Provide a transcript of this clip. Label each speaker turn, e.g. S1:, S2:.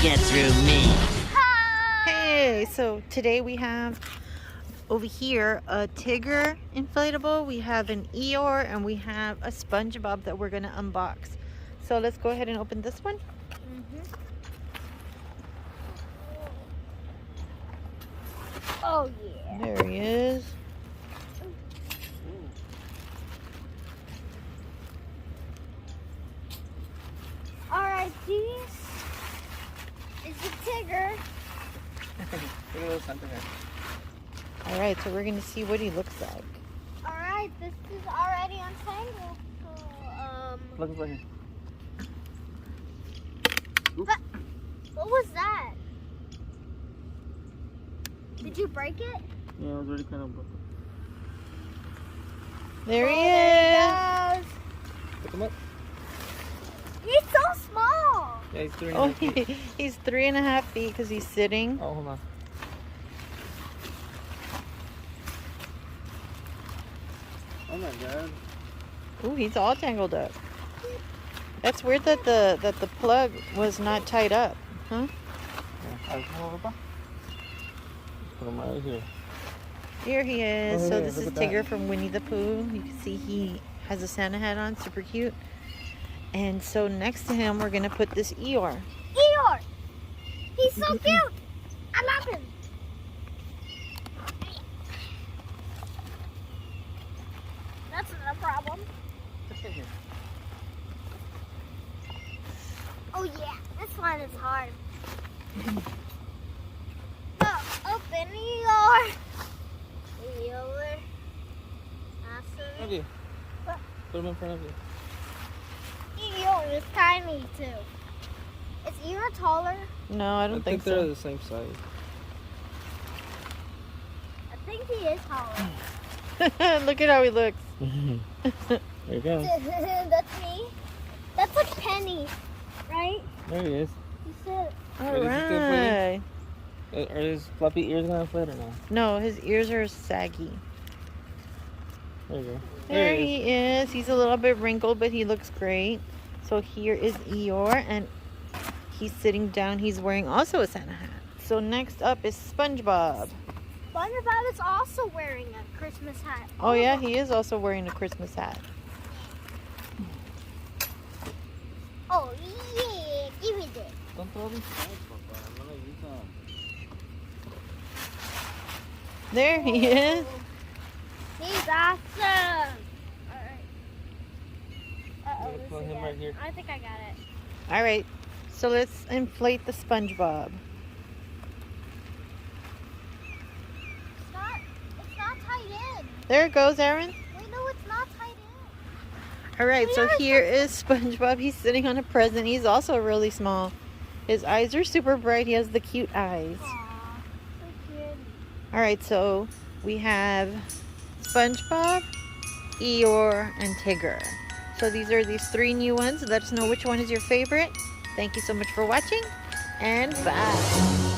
S1: get through me.
S2: Hey, so today we have over here a Tigger inflatable, we have an Eeyore, and we have a SpongeBob that we're going to unbox. So let's go ahead and open this one.
S3: Oh yeah.
S2: There he is.
S3: Alright, this is the Tigger.
S2: Alright, so we're going to see what he looks like.
S3: Alright, this is already untangled. So,
S4: Look right here.
S3: what was that? Did you break it?
S4: Yeah, it was already kind of broken.
S2: There he
S3: There
S2: is.
S3: he goes.
S4: Pick him up.
S3: He's so small.
S4: Yeah, he's 3
S2: Oh,
S4: and a half feet.
S2: he's 3.5 feet because he's sitting.
S4: Oh, hold on. Oh my god.
S2: Ooh, he's all tangled up. That's weird that the plug was not tied up, huh?
S4: Yeah, put him right here.
S2: Here he is.
S4: Oh,
S2: So
S4: yeah,
S2: this is
S4: look at
S2: Tigger
S4: that.
S2: from Winnie the Pooh. You can see he has a Santa hat on, super cute. And so next to him, we're gonna put this Eeyore.
S3: Eeyore. He's so cute. I love him. That's not a problem. Oh yeah, this one is hard. Open Eeyore. Eeyore. Awesome.
S4: Okay. Put him in front of you.
S3: Eeyore is tiny too. Is Eeyore taller?
S2: No, I don't
S4: I
S2: think
S4: think they're
S2: so.
S4: the same size.
S3: I think he is taller.
S2: Look at how he looks.
S4: There you go.
S3: That's me. That's like Penny, right?
S4: There he is.
S3: You said.
S2: All
S4: Ready to go,
S2: right.
S4: Are his fluffy ears gonna inflate or no?
S2: No, his ears are saggy.
S4: There you go.
S2: There
S4: he is.
S2: he is. He's a little bit wrinkled, but he looks great. So here is Eeyore, and he's sitting down. He's wearing also a Santa hat. So next up is SpongeBob.
S3: SpongeBob is also wearing a Christmas hat.
S2: Oh yeah, he is also wearing a Christmas hat.
S3: Oh yeah, give me this.
S4: Don't throw these sides, Papa. I'm gonna use them.
S2: There he is.
S3: He's awesome. Alright.
S4: I'm gonna put him right here.
S3: I think I got it.
S2: All right, so let's inflate the SpongeBob.
S3: It's not tied in.
S2: There it goes, Aaron.
S3: Wait, no, it's not tied in.
S2: All right, so here is SpongeBob. He's sitting on a present. He's also really small. His eyes are super bright. He has the cute eyes.
S3: Aw, so cute.
S2: All right, so we have SpongeBob, Eeyore, and Tigger. So these are these 3 new ones. Let us know which one is your favorite. Thank you so much for watching, and bye.